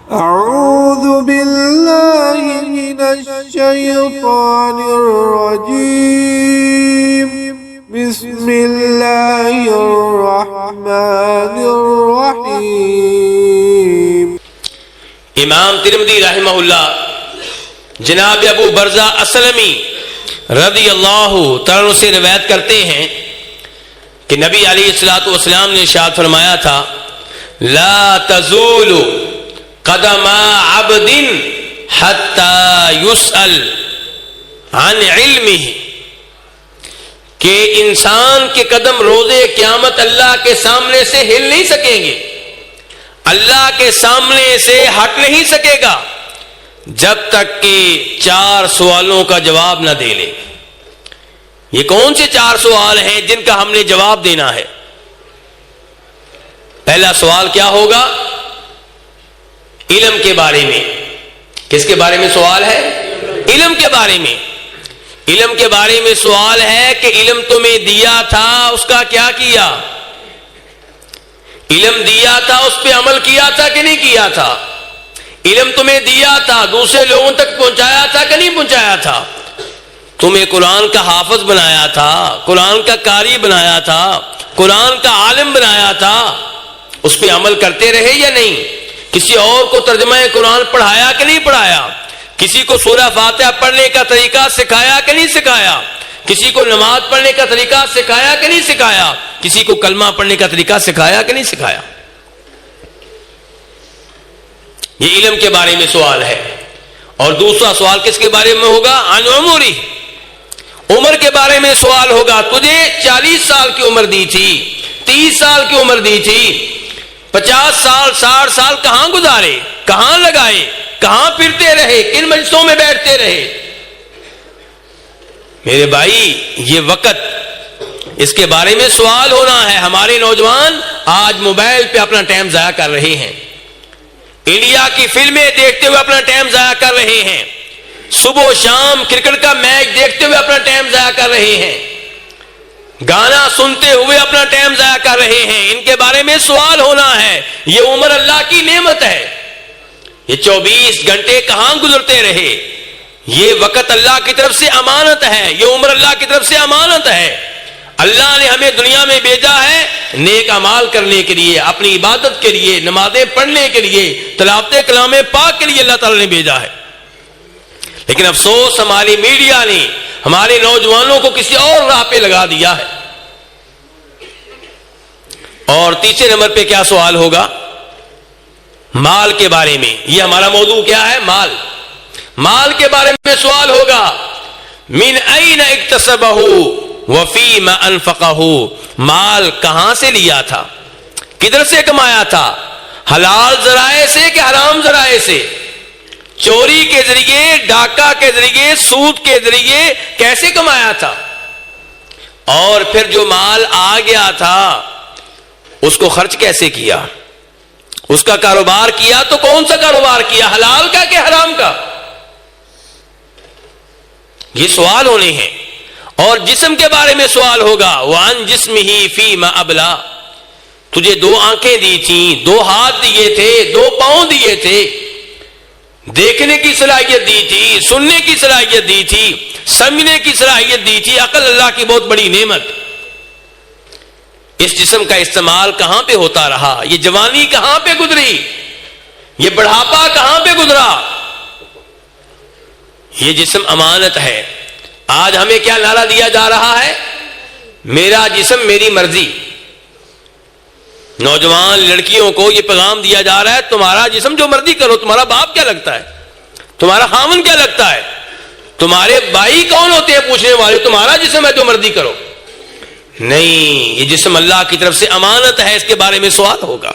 اعوذ باللہ من الشیطان الرجیم بسم اللہ الرحمن الرحیم۔ امام ترمذی رحمہ اللہ جناب ابو برزہ اسلمی رضی اللہ تعالیٰ سے روایت کرتے ہیں کہ نبی علیہ الصلوۃ والسلام نے ارشاد فرمایا تھا لا تزول قدم عبد حتی یسأل عن علمہ، کہ انسان کے قدم روز قیامت اللہ کے سامنے سے ہل نہیں سکیں گے، اللہ کے سامنے سے ہٹ نہیں سکے گا جب تک کہ 4 سوالوں کا جواب نہ دے لے۔ یہ کون سے 4 سوال ہیں جن کا ہم نے جواب دینا ہے؟ پہلا سوال کیا ہوگا؟ علم کے بارے میں۔ کس کے بارے میں سوال ہے؟ علم کے بارے میں۔ علم کے بارے میں سوال ہے کہ علم تمہیں دیا تھا، اس کا کیا کیا؟ علم دیا تھا، اس پہ عمل کیا تھا کہ نہیں کیا تھا؟ علم تمہیں دیا تھا، دوسرے لوگوں تک پہنچایا تھا کہ نہیں پہنچایا تھا؟ تمہیں قرآن کا حافظ بنایا تھا، قرآن کا قاری بنایا تھا، قرآن کا عالم بنایا تھا، اس پہ عمل کرتے رہے یا نہیں؟ کسی اور کو ترجمہ قرآن پڑھایا کہ نہیں پڑھایا؟ کسی کو سورہ فاتحہ پڑھنے کا طریقہ سکھایا کہ نہیں سکھایا؟ کسی کو نماز پڑھنے کا طریقہ سکھایا کہ نہیں سکھایا؟ کسی کو کلمہ پڑھنے کا طریقہ سکھایا کہ نہیں سکھایا؟ یہ علم کے بارے میں سوال ہے۔ اور دوسرا سوال کس کے بارے میں ہوگا؟ عن عمری، عمر کے بارے میں سوال ہوگا۔ تجھے 40 سال کی عمر دی تھی، 30 سال کی عمر دی تھی، 50 سال 60 سال کہاں گزارے، کہاں لگائے، کہاں پھرتے رہے، کن مجلسوں میں بیٹھتے رہے؟ میرے بھائی یہ وقت، اس کے بارے میں سوال ہونا ہے۔ ہمارے نوجوان آج موبائل پہ اپنا ٹائم ضائع کر رہے ہیں، انڈیا کی فلمیں دیکھتے ہوئے اپنا ٹائم ضائع کر رہے ہیں، صبح و شام کرکٹ کا میچ دیکھتے ہوئے اپنا ٹائم ضائع کر رہے ہیں، گانا سنتے ہوئے اپنا ٹائم ضائع کر رہے ہیں۔ ان کے بارے میں سوال ہونا ہے۔ یہ عمر اللہ کی نعمت ہے، یہ 24 گھنٹے کہاں گزرتے رہے؟ یہ وقت اللہ کی طرف سے امانت ہے، یہ عمر اللہ کی طرف سے امانت ہے۔ اللہ نے ہمیں دنیا میں بھیجا ہے نیک اعمال کرنے کے لیے، اپنی عبادت کے لیے، نمازیں پڑھنے کے لیے، تلاوت کلام پاک کے لیے اللہ تعالی نے بھیجا ہے۔ لیکن افسوس ہماری میڈیا نے ہمارے نوجوانوں کو کسی اور راہ پہ لگا دیا ہے۔ اور تیسرے نمبر پہ کیا سوال ہوگا؟ مال کے بارے میں۔ یہ ہمارا موضوع کیا ہے؟ مال۔ مال کے بارے میں سوال ہوگا۔ من این اکتسبہ وفیم انفقہ، مال کہاں سے لیا تھا، کدھر سے کمایا تھا؟ حلال ذرائع سے کہ حرام ذرائع سے؟ چوری کے ذریعے، ڈاکہ کے ذریعے، سود کے ذریعے کیسے کمایا تھا؟ اور پھر جو مال آ گیا تھا اس کو خرچ کیسے کیا؟ اس کا کاروبار کیا تو کون سا کاروبار کیا، حلال کا کہ حرام کا؟ یہ سوال ہونے ہیں۔ اور جسم کے بارے میں سوال ہوگا۔ وَعَنْ جِسْمِهِ فِيمَا أَبْلَى، تجھے 2 آنکھیں دی تھیں، 2 ہاتھ دیے تھے، 2 پاؤں دیے تھے، دیکھنے کی صلاحیت دی تھی، سننے کی صلاحیت دی تھی، سمجھنے کی صلاحیت دی تھی۔ عقل اللہ کی بہت بڑی نعمت۔ اس جسم کا استعمال کہاں پہ ہوتا رہا؟ یہ جوانی کہاں پہ گزری؟ یہ بڑھاپا کہاں پہ گزرا؟ یہ جسم امانت ہے۔ آج ہمیں کیا نعرہ دیا جا رہا ہے؟ میرا جسم میری مرضی۔ نوجوان لڑکیوں کو یہ پیغام دیا جا رہا ہے تمہارا جسم جو مرضی کرو۔ تمہارا باپ کیا لگتا ہے؟ تمہارا خاوند کیا لگتا ہے؟ تمہارے بھائی کون ہوتے ہیں پوچھنے والے؟ تمہارا جسم ہے جو مرضی کرو۔ نہیں، یہ جسم اللہ کی طرف سے امانت ہے، اس کے بارے میں سوال ہوگا۔